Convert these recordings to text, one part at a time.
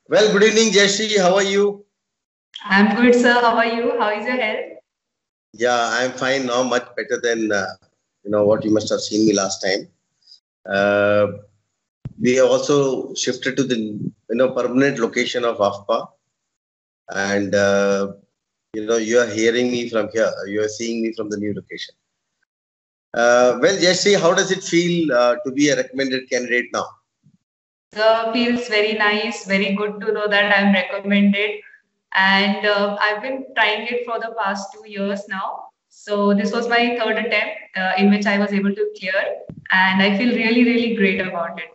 Well, good evening, Jayashree. How are you? I'm good, sir. How are you? How is your health? Yeah, I'm fine now, much better than what you must have seen me last time. Uh, we have also shifted to the permanent location of Afpa, and you are hearing me from here. You are seeing me from the new location. Well, Jayashree, how does it feel to be a recommended candidate now? Sir, feels very nice, very good to know that I'm recommended. And I've been trying it for the past 2 years now. So this was my third attempt in which I was able to clear. And I feel really, really great about it.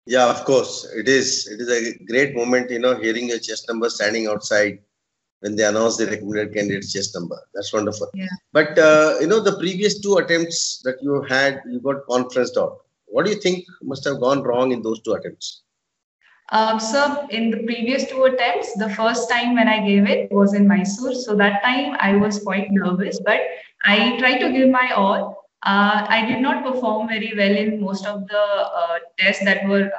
Yeah, of course, it is. It is a great moment, hearing your chest number standing outside when they announce the recommended candidate's chest number. That's wonderful. Yeah. But the previous two attempts that you had, you got conferenced out. What do you think must have gone wrong in those two attempts? So in the previous two attempts, the first time when I gave it was in Mysore. So that time I was quite nervous, but I tried to give my all. I did not perform very well in most of the tests that were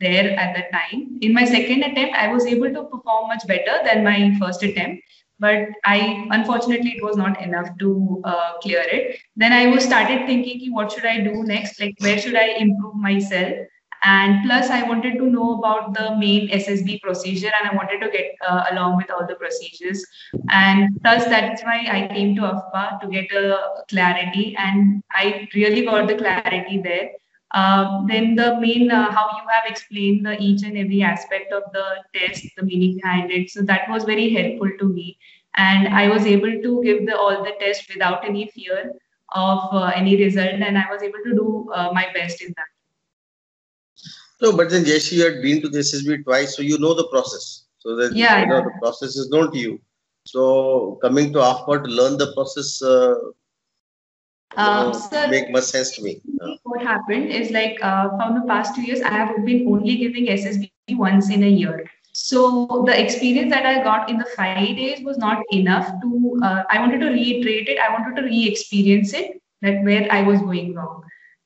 there at the time. In my second attempt, I was able to perform much better than my first attempt, but I unfortunately it was not enough to clear it. Then I was started thinking, what should I do next? Like where should I improve myself? And plus, I wanted to know about the main SSB procedure and I wanted to get along with all the procedures. And thus, that's why I came to Afpa to get a clarity. And I really got the clarity there. Then the main, how you have explained the each and every aspect of the test, the meaning behind it. So that was very helpful to me. And I was able to give all the tests without any fear of any result. And I was able to do my best in that. No, but then Jayashree, you had been to the SSB twice, so you know the process. So that the process is known to you. So coming to AFCAT to learn the process make much sense to me. What happened is like from the past 2 years, I have been only giving SSB once in a year. So the experience that I got in the 5 days was not enough to. I wanted to reiterate it. I wanted to re-experience it. That where I was going wrong.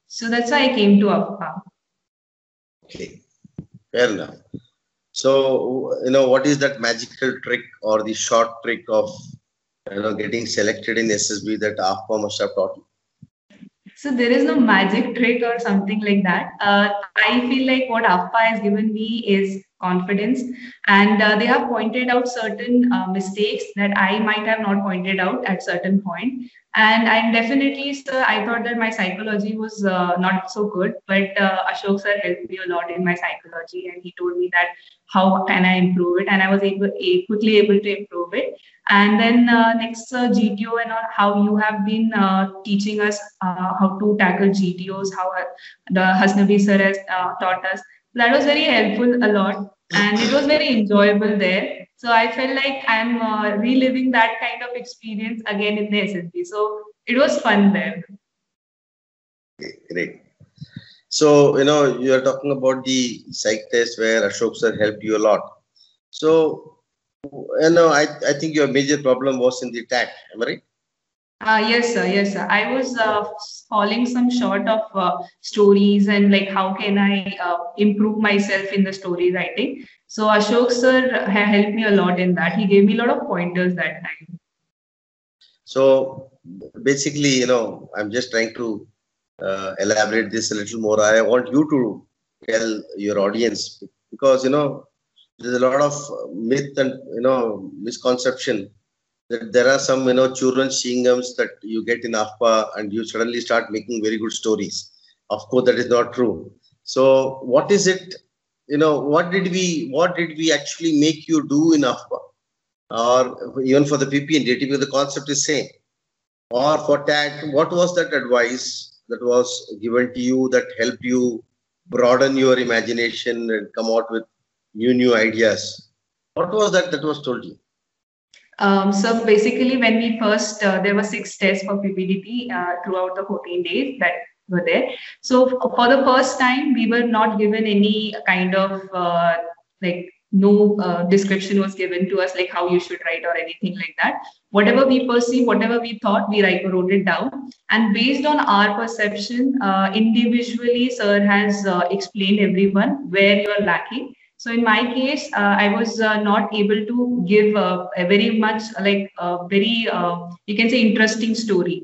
So that's why I came to Afpa. Okay, fair enough. So what is that magical trick or the short trick of getting selected in SSB that Afpa must have taught you? So there is no magic trick or something like that. I feel like what Afpa has given me is confidence, and they have pointed out certain mistakes that I might have not pointed out at certain point. And I definitely, sir, I thought that my psychology was not so good, but Ashok sir helped me a lot in my psychology, and he told me that how can I improve it, and I was quickly able to improve it. And then next GTO and all, how you have been teaching us how to tackle GTOs, how the Hasnabi sir has taught us. That was very helpful a lot, and it was very enjoyable there. So I felt like I'm reliving that kind of experience again in the SSB. So it was fun there. Okay, great. So, you're talking about the psych test where Ashok sir helped you a lot. So, I think your major problem was in the TAT, am I right? Yes, sir. Yes, sir. I was falling some short of stories and like how can I improve myself in the story writing. So Ashok sir helped me a lot in that. He gave me a lot of pointers that time. So basically, I'm just trying to elaborate this a little more. I want you to tell your audience because, there's a lot of myth and, misconception that there are some, children's chewing gums that you get in Afpa and you suddenly start making very good stories. Of course, that is not true. So what is it, what did we actually make you do in Afpa? Or even for the PP and DTP, the concept is same. Or for TAT, what was that advice that was given to you that helped you broaden your imagination and come out with new ideas? What was that was told you? So basically, when we first, there were 6 tests for PPDT throughout the 14 days that were there. So for the first time, we were not given any kind of like no description was given to us like how you should write or anything like that. Whatever we perceive, whatever we thought, we wrote it down. And based on our perception, individually, sir has explained everyone where you're lacking. So in my case, I was not able to give a very much very, you can say, interesting story.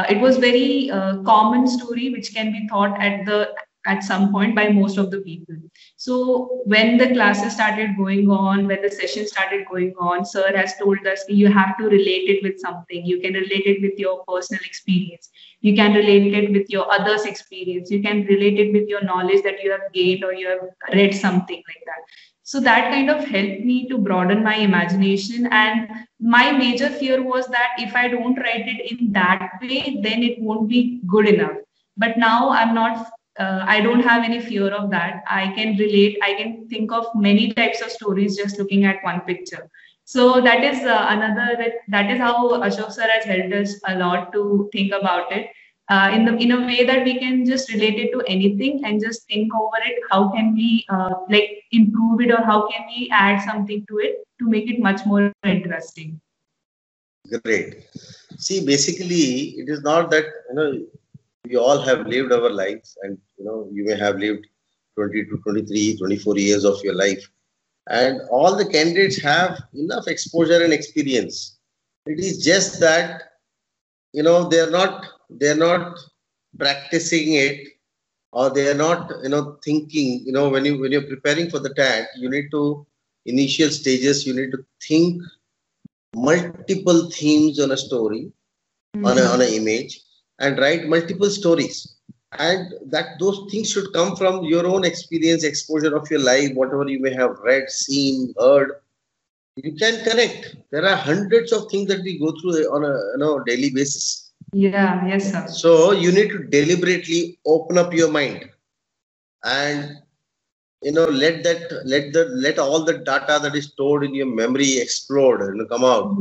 It was very common story which can be thought at some point by most of the people. So when the classes started going on, when the session started going on, sir has told us you have to relate it with something. You can relate it with your personal experience. You can relate it with your others' experience. You can relate it with your knowledge that you have gained or you have read something like that. So that kind of helped me to broaden my imagination. And my major fear was that if I don't write it in that way, then it won't be good enough. But now I'm not, I don't have any fear of that. I can relate, I can think of many types of stories just looking at one picture. So that is that is how Ashok sir has helped us a lot to think about it. In a way that we can just relate it to anything and just think over it. How can we improve it, or how can we add something to it to make it much more interesting? Great. See, basically, it is not that, we all have lived our lives, and, you may have lived 20 to 23, 24 years of your life. And all the candidates have enough exposure and experience. It is just that, they're not practicing it, or they are not, thinking, when you're preparing for the TAT, you need to, initial stages, you need to think multiple themes on a story, on an image, and write multiple stories. And that those things should come from your own experience, exposure of your life, whatever you may have read, seen, heard. You can connect. There are hundreds of things that we go through on a daily basis. Yeah, yes, sir. So you need to deliberately open up your mind and let all the data that is stored in your memory explode and come out.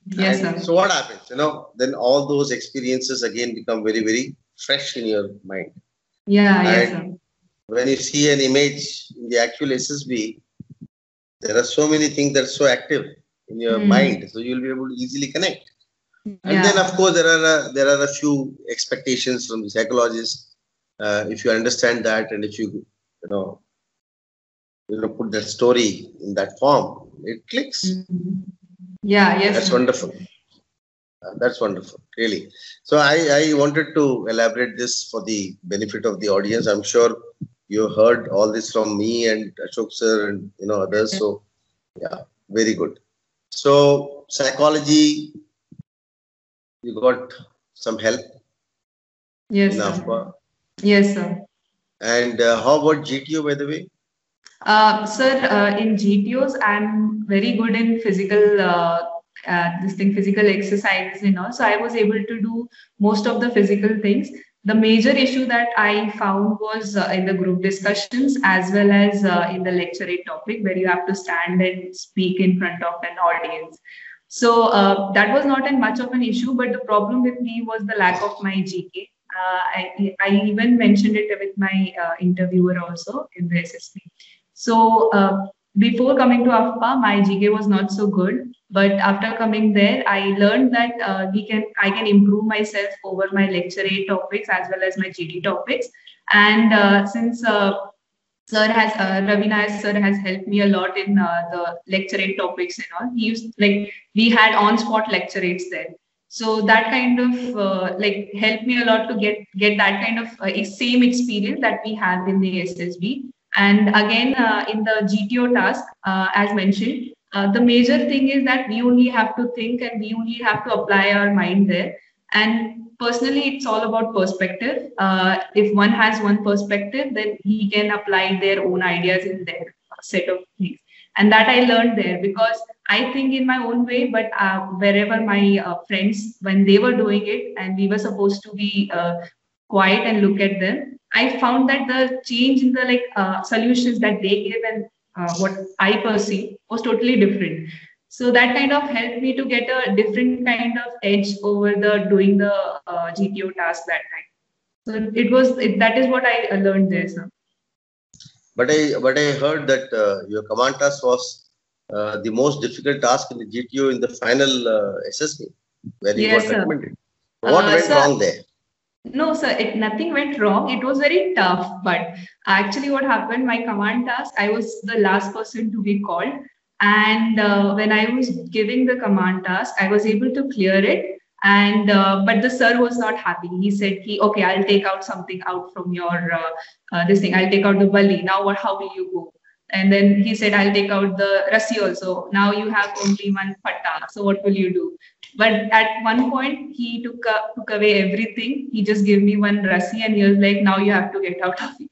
Yes, sir. So what happens? Then all those experiences again become very, very fresh in your mind. Yeah, yes, sir. When you see an image in the actual SSB, there are so many things that are so active in your mind, so you'll be able to easily connect. And then, of course, there are a few expectations from the psychologists. If you understand that, and if you put that story in that form, it clicks. Yeah, yes. That's wonderful. That's wonderful, really. So I wanted to elaborate this for the benefit of the audience. I'm sure you heard all this from me and Ashok sir and others. So yeah, very good. So psychology, you got some help. Yes, in sir. Afpa. Yes, sir. And how about GTO, by the way? Sir, in GTOs, I'm very good in physical physical exercises and all. So I was able to do most of the physical things. The major issue that I found was in the group discussions as well as in the lecture topic, where you have to stand and speak in front of an audience. So that was not much of an issue, but the problem with me was the lack of my GK. I even mentioned it with my interviewer also in the SSP. So before coming to Afpa, my GK was not so good. But after coming there, I learned that I can improve myself over my lecture A topics as well as my GD topics. And since sir has Ravina sir has helped me a lot in the lecture A topics and all. He used we had on spot lecture aids there. So that kind of helped me a lot to get that kind of same experience that we have in the SSB. And again, in the GTO task, as mentioned, the major thing is that we only have to think and we only have to apply our mind there. And personally, it's all about perspective. If one has one perspective, then he can apply their own ideas in their set of things. And that I learned there, because I think in my own way, but wherever my friends, when they were doing it and we were supposed to be quiet and look at them, I found that the change in the solutions that they gave and what I perceive was totally different. So that kind of helped me to get a different kind of edge over the doing the GTO task that time. So that is what I learned there, sir. But I heard that your command task was the most difficult task in the GTO in the final SSB, where you got Yes, sir. recommended. What went Sir, wrong there? no, sir, nothing went wrong. It was very tough, but actually, what happened, my command task, I was the last person to be called. And when I was giving the command task, I was able to clear it. And but the sir was not happy. He said, okay, I'll take out something out from your this thing. I'll take out the bali. Now, what? How will you go? And then he said, I'll take out the rassi also. Now you have only one patta. So what will you do? But at one point, he took away everything. He just gave me one rassi and he was like, now you have to get out of it.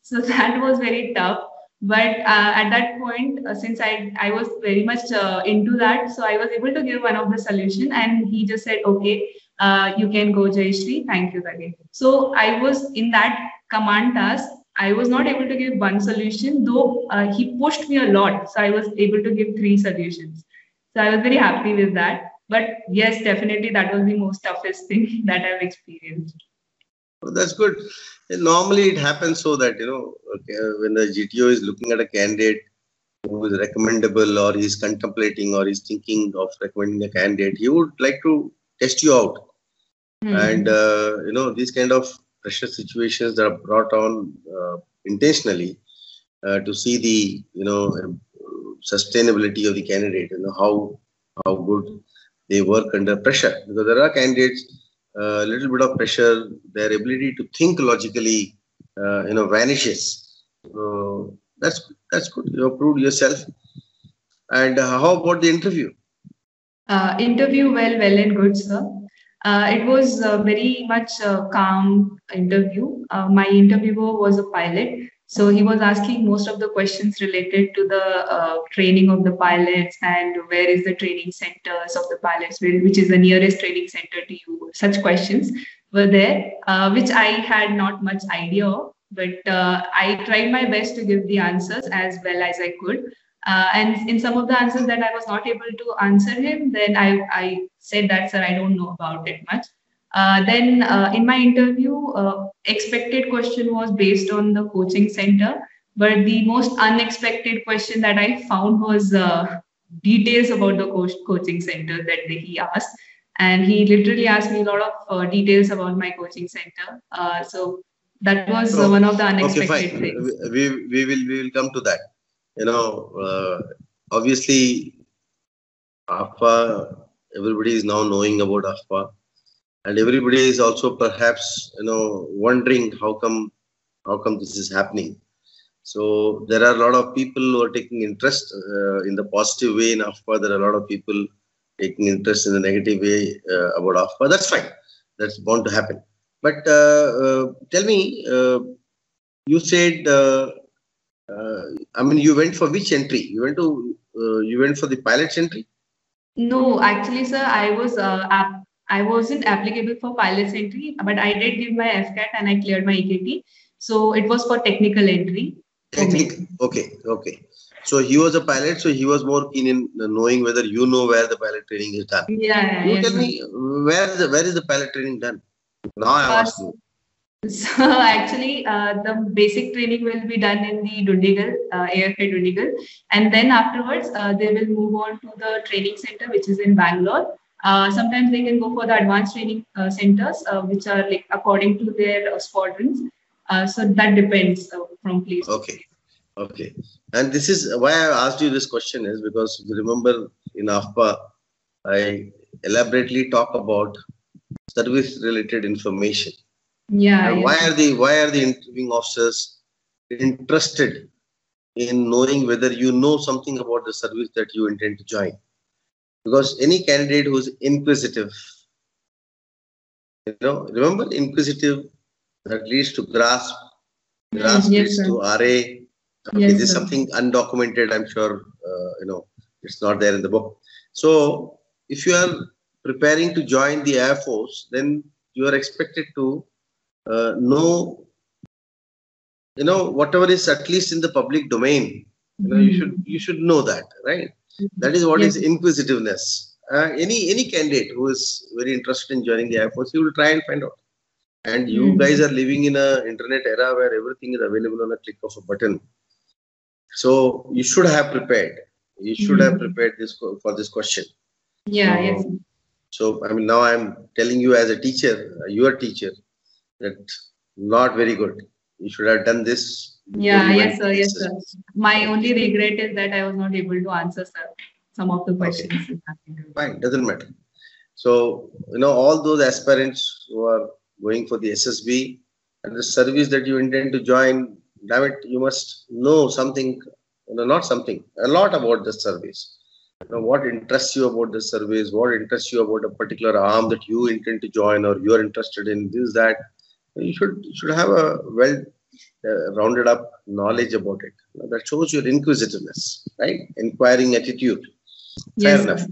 So that was very tough. But at that point, since I was very much into that, so I was able to give one of the solution and he just said, okay, you can go, Jayashree. Thank you again. So I was in that command task. I was not able to give one solution, though he pushed me a lot. So I was able to give three solutions. So I was very happy with that. But yes, definitely that was the most toughest thing that I've experienced. Oh, that's good. And normally it happens so that, okay, when the GTO is looking at a candidate who is recommendable or he's contemplating or he's thinking of recommending a candidate, he would like to test you out. And, these kind of pressure situations that are brought on intentionally to see the, sustainability of the candidate, how good they work under pressure. Because there are candidates, a little bit of pressure, their ability to think logically, vanishes. So that's good. You have proved yourself. And how about the interview? Interview, well and good, sir. It was very much a calm interview. My interviewer was a pilot, so he was asking most of the questions related to the training of the pilots and where is the training centers of the pilots, which is the nearest training center to you. Such questions were there, which I had not much idea of, but I tried my best to give the answers as well as I could. And in some of the answers that I was not able to answer him, then I said that, sir, I don't know about it much. Then in my interview, expected question was based on the coaching center, but the most unexpected question that I found was details about the coaching center that he asked. And he literally asked me a lot of details about my coaching center. So that was one of the unexpected okay, fine. things. We will come to that. Obviously, Afpa, everybody is now knowing about Afpa, and everybody is also perhaps wondering how come this is happening. So there are a lot of people who are taking interest in the positive way in Afpa. There are a lot of people taking interest in the negative way about Afpa. That's fine. That's bound to happen. But tell me, you said. You went for which entry? You went for the pilot's entry? No, actually, sir, I wasn't applicable for pilot's entry, but I did give my AFCAT and I cleared my EKT. So it was for technical entry. Okay. So he was a pilot, so he was more keen in knowing whether you know where the pilot training is done. Yeah. You tell me where is the pilot training done? Now I ask you. So actually, the basic training will be done in the Dundigal, AFA Dundigal, and then afterwards they will move on to the training center, which is in Bangalore. Sometimes they can go for the advanced training centers, which are like according to their squadrons. So that depends from place. Okay. And this is why I asked you this question is because you remember in Afpa, I elaborately talk about service-related information. Yeah. And why are the interviewing officers interested in knowing whether you know something about the service that you intend to join? Because any candidate who is inquisitive, remember inquisitive that leads to grasp leads to RA. Okay, this is something undocumented. I'm sure it's not there in the book. So if you are preparing to join the Air Force, then you are expected to know whatever is at least in the public domain. You should know that, right? That is what is inquisitiveness. Any candidate who is very interested in joining the Air Force, he will try and find out. And you guys are living in an internet era where everything is available on a click of a button. So you should have prepared. You should have prepared this for this question. Yeah, yes. So I mean, now I'm telling you as a teacher, your teacher, that not very good. You should have done this before Yeah, you went yes, to sir. the Yes, sir. SSB. My Okay. only regret is that I was not able to answer, sir, some of the Okay. questions. Fine. Doesn't matter. So, all those aspirants who are going for the SSB and the service that you intend to join, damn it, you must know something, not something, a lot about the service. What interests you about the service, what interests you about a particular arm that you intend to join or you're interested in, this, that. You should have a well rounded up knowledge about it. That shows your inquisitiveness, right? Inquiring attitude. Fair Yes, sir. enough.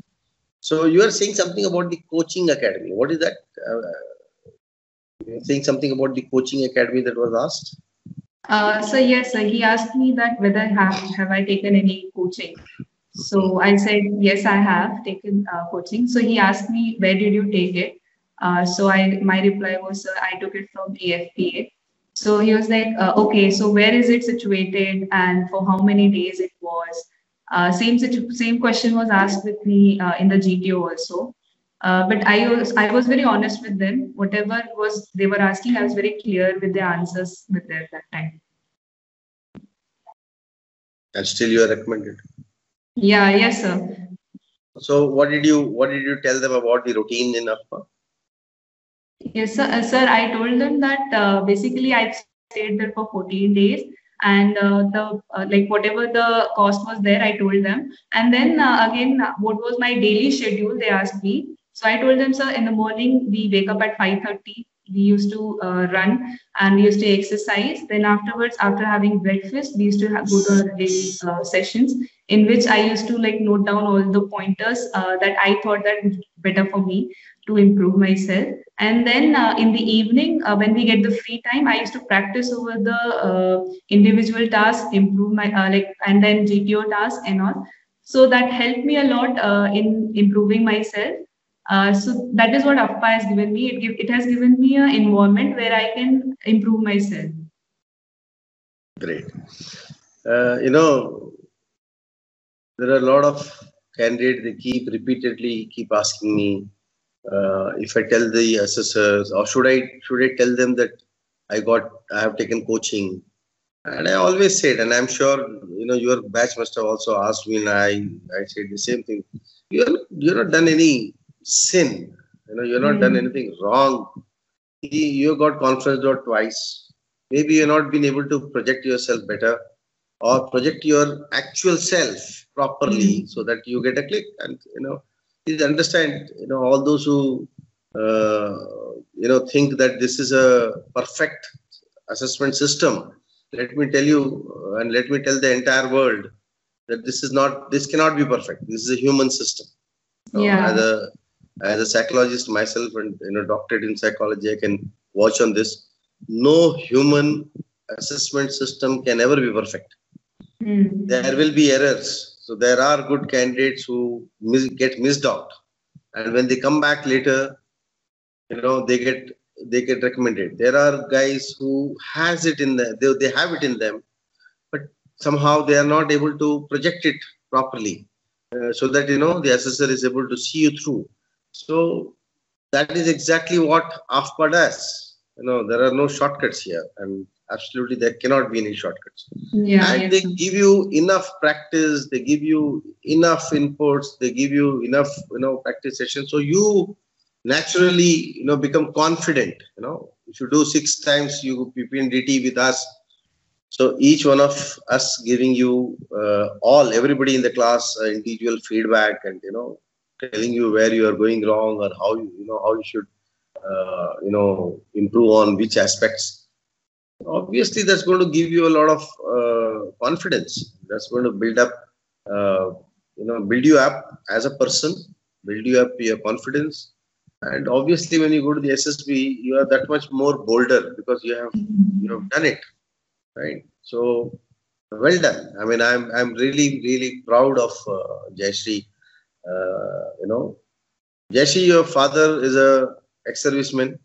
So you are saying something about the coaching academy. What is that? You're saying something about the coaching academy that was asked. So yes, sir, he asked me that whether have I taken any coaching. So I said yes, I have taken coaching. So he asked me where did you take it. So my reply was I took it from AFPA. So he was like, okay, so where is it situated and for how many days it was. Same question was asked with me in the GTO also. But I was very honest with them. Whatever was they were asking, I was very clear with the answers with them that time. And still you are recommended. Yeah, yes, sir. So what did you tell them about the routine in Afpa? Yes, sir. Sir, I told them that basically I stayed there for 14 days, and the like whatever the cost was there, I told them. And then again, what was my daily schedule? They asked me. So I told them, sir, in the morning we wake up at 5:30. We used to run and we used to exercise. Then afterwards, after having breakfast, we used to go to our daily sessions in which I used to like note down all the pointers that I thought that would be better for me to improve myself. And then in the evening, when we get the free time, I used to practice over the individual tasks, improve my and then GTO tasks and all. So that helped me a lot in improving myself. So that is what AFPA has given me. It has given me an environment where I can improve myself. Great. There are a lot of candidates. They keep asking me if I tell the assessors, or should I tell them that I have taken coaching. And I always said, and I'm sure your batch must have also asked me, and I said the same thing. You're not done any sin. You're not done Mm. anything wrong. You got conference door twice. Maybe you're not been able to project yourself better or project your actual self properly Mm. so that you get a click. And please understand, all those who uh, think that this is a perfect assessment system. Let me tell you, and let me tell the entire world that this cannot be perfect. This is a human system. As Yeah. a psychologist myself, and doctorate in psychology, I can watch on this. No human assessment system can ever be perfect. There Mm. will be errors. So there are good candidates who get missed out, and when they come back later, they get recommended. There are guys who has it in them. They have it in them, but somehow they are not able to project it properly, so that the assessor is able to see you through. So that is exactly what AFPA does. There are no shortcuts here, and absolutely there cannot be any shortcuts. Yeah. And they Yes, sir. give you enough practice, they give you enough inputs, they give you enough, practice sessions. So you naturally, become confident. If you do 6 times you PPDT with us, so each one of us giving you everybody in the class individual feedback, and telling you where you are going wrong, or how you should improve on which aspects. Obviously, that's going to give you a lot of confidence. That's going to uh, build you up as a person, build you up your confidence. And obviously, when you go to the SSB, you are that much more bolder because you have done it, right? So well done. I mean, I'm really really proud of Jayashree. You know, Jayashree, your father is a ex-serviceman,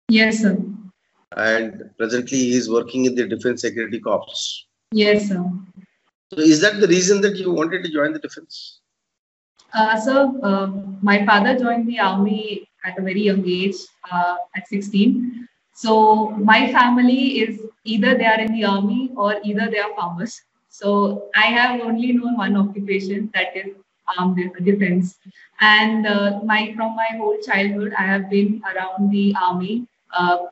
Yes, sir. and presently he is working in the Defense Security Corps. Yes, sir. So is that the reason that you wanted to join the defense? My father joined the army at a very young age, at 16. So my family is either they are in the army or either they are farmers. So I have only known one occupation, that is armed defense. And my from my whole childhood, I have been around the army,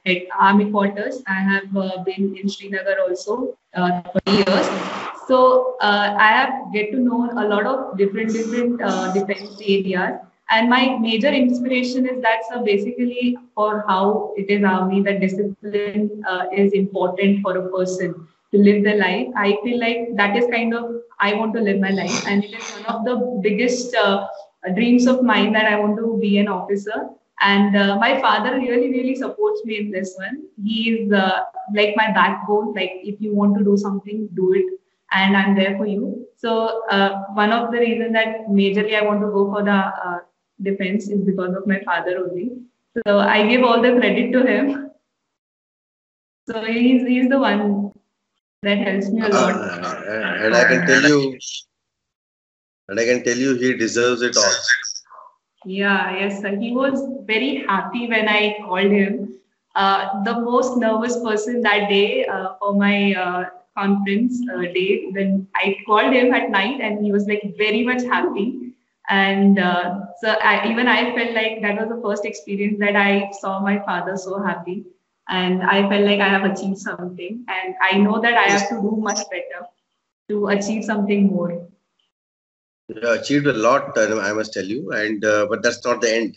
at army quarters. I have been in Srinagar also for 3 years. So I have get to know a lot of different defense areas, and my major inspiration is that, so basically for how it is army, that discipline is important for a person to live their life. I feel like that is kind of I want to live my life, and it is one of the biggest dreams of mine that I want to be an officer. And my father really supports me in this one. He is like my backbone. Like if you want to do something, do it, and I'm there for you. So one of the reasons that majorly I want to go for the defense is because of my father only. So I give all the credit to him. So he's the one that helps me a lot. And I can tell you, he deserves it all. Yeah, yes, sir. He was very happy when I called him. The most nervous person that day for my conference day, when I called him at night, and he was like very much happy. And even I felt like that was the first experience that I saw my father so happy. And I felt like I have achieved something. And I know that I have to do much better to achieve something more. You achieved a lot, I must tell you, and but that's not the end.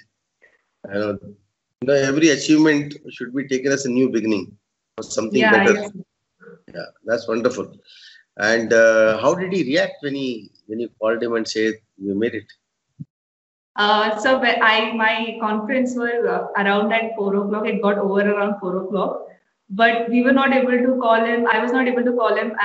Every achievement should be taken as a new beginning for something better. Yes. Yeah, that's wonderful. And how did he react when you called him and said you made it? So my conference was around at 4 o'clock. It got over around 4 o'clock, but we were not able to call him. I was not able to call him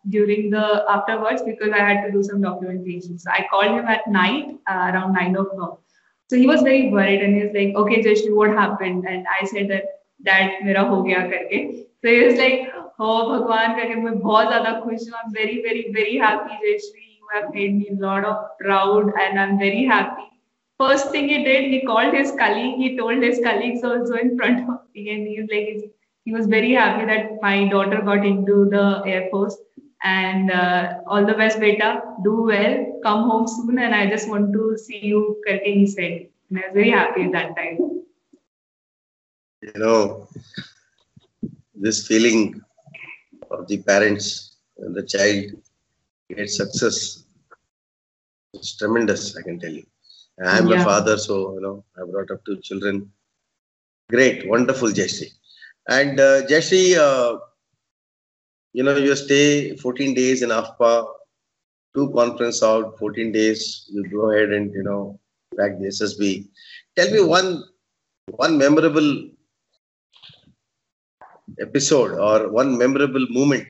during the afterwards because I had to do some documentation. So I called him at night around 9 o'clock. So he was very worried and he was like, "Okay, Jayashree, what happened?" And I said that मेरा हो गया करके. So he was like, "Oh भगवान करके मैं बहुत ज़्यादा खुश हूँ. I'm very happy, Jayashree. You have made me a lot of proud, and I'm very happy." First thing he did, he called his colleague. He told his colleagues also in front of me, and he was very happy that my daughter got into the Air Force. And all the best, beta. Do well. Come home soon, and I just want to see you. Karke he said, and I was very happy at that time. This feeling of the parents and the child gets success. It's tremendous, I can tell you. I'm a father, so I brought up 2 children. Great, wonderful, Jayashree. And Jayashree, you stay 14 days in Afpa, 2 conference out, 14 days. You go ahead and crack the SSB. Tell me one memorable episode or one memorable moment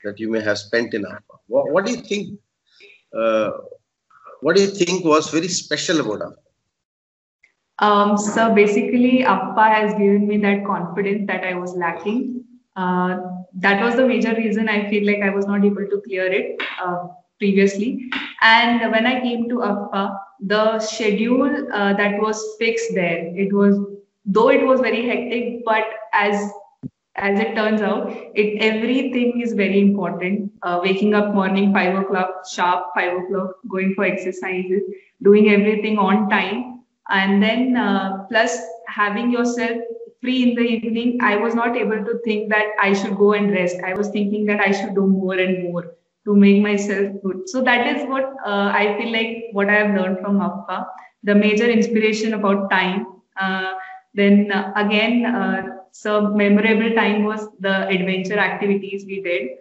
that you may have spent in Afpa. What do you think? What do you think was very special about Afpa? So basically, Afpa has given me that confidence that I was lacking. That was the major reason I feel like I was not able to clear it previously. And when I came to Afpa, the schedule that was fixed there, though it was very hectic, but as it turns out, everything is very important. Waking up morning 5 o'clock, sharp 5 o'clock, going for exercises, doing everything on time, and then plus having yourself free in the evening. I was not able to think that I should go and rest. I was thinking that I should do more and more to make myself good. So that is what I feel like what I have learned from Afpa. The major inspiration about time. Then again, so memorable time was the adventure activities we did.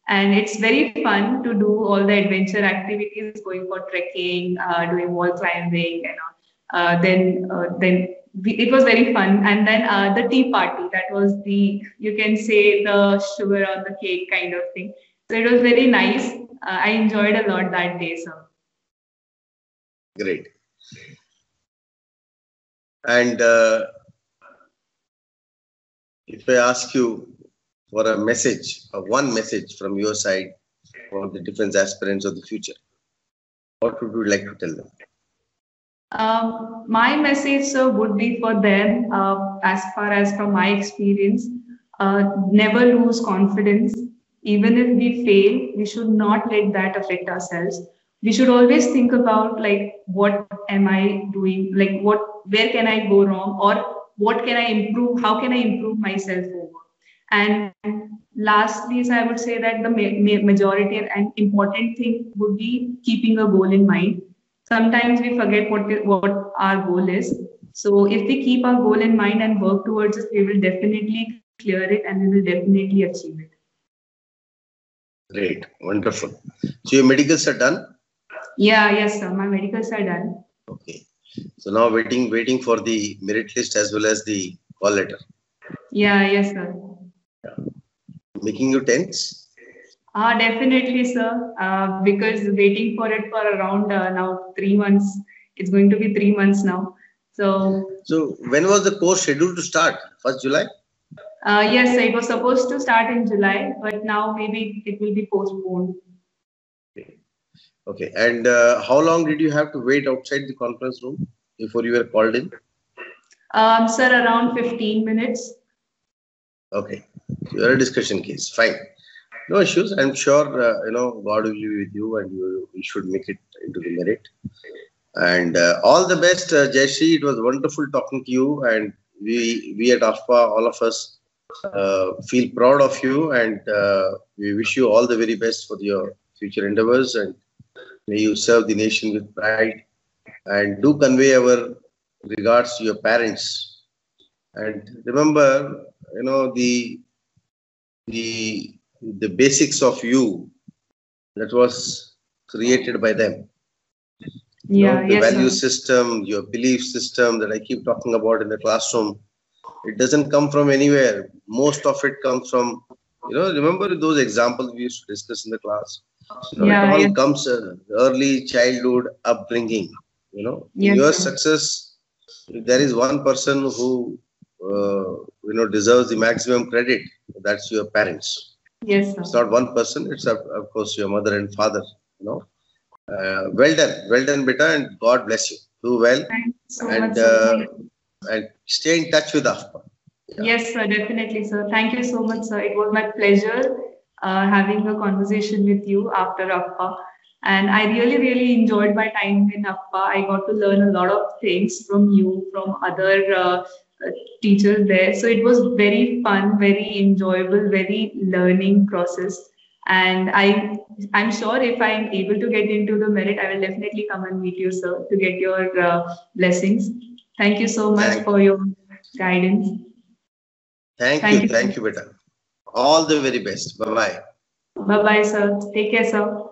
And it's very fun to do all the adventure activities, going for trekking, doing wall climbing, and it was very fun. And then the tea party, that was you can say the sugar on the cake kind of thing. So it was very nice. I enjoyed a lot that day, sir. Great. And if I ask you for a message, one message from your side for the defense aspirants of the future? What would you like to tell them? My message, sir, would be for them, as far as from my experience, never lose confidence. Even if we fail, we should not let that affect ourselves. We should always think about like, what am I doing? Like, where can I go wrong, or what can I improve? How can I improve myself over? And lastly, so I would say that the majority and important thing would be keeping a goal in mind. Sometimes we forget what our goal is. So if we keep our goal in mind and work towards it, we will definitely clear it and we will definitely achieve it. Great, wonderful. So your medicals are done? Yeah, yes, sir. My medicals are done. Okay. So now waiting for the merit list as well as the call letter. Yeah, yes, sir. Yeah. Making you tense? Definitely, sir. Because waiting for it for around now 3 months. It's going to be 3 months now. So when was the course scheduled to start? 1st July? Yes, it was supposed to start in July, but now maybe it will be postponed. Okay. And how long did you have to wait outside the conference room before you were called in? Sir, around 15 minutes. Okay. So you're a discussion case. Fine. No issues. I'm sure, God will be with you and you should make it into the merit. And all the best, Jayashree. It was wonderful talking to you. And we at Afpa, all of us, feel proud of you. And we wish you all the very best for your future endeavors. And may you serve the nation with pride. And do convey our regards to your parents. And remember, the basics of you that was created by them. Yeah, The yes, value sir. system, your belief system that I keep talking about in the classroom, it doesn't come from anywhere. Most of it comes from, remember those examples we used to discuss in the class? It Yeah, all yes, comes early childhood upbringing. In yes, your sir. success, if there is one person who, deserves the maximum credit, that's your parents. Yes, It's sir. not one person. It's of course your mother and father. Well done, beta, and God bless you. Do well, Thank you so much, and sir. stay in touch with Afpa. Yeah. Yes, sir, definitely, sir. Thank you so much, sir. It was my pleasure having a conversation with you after Afpa. And I really, really enjoyed my time in Afpa. I got to learn a lot of things from you, from other teachers there. So it was very fun, very enjoyable, very learning process. And I'm sure if I'm able to get into the merit, I will definitely come and meet you, sir, to get your blessings. Thank you so much Thank, for your guidance. Thank you. thank you, beta. All the very best. Bye bye. Bye bye, sir. Take care, sir.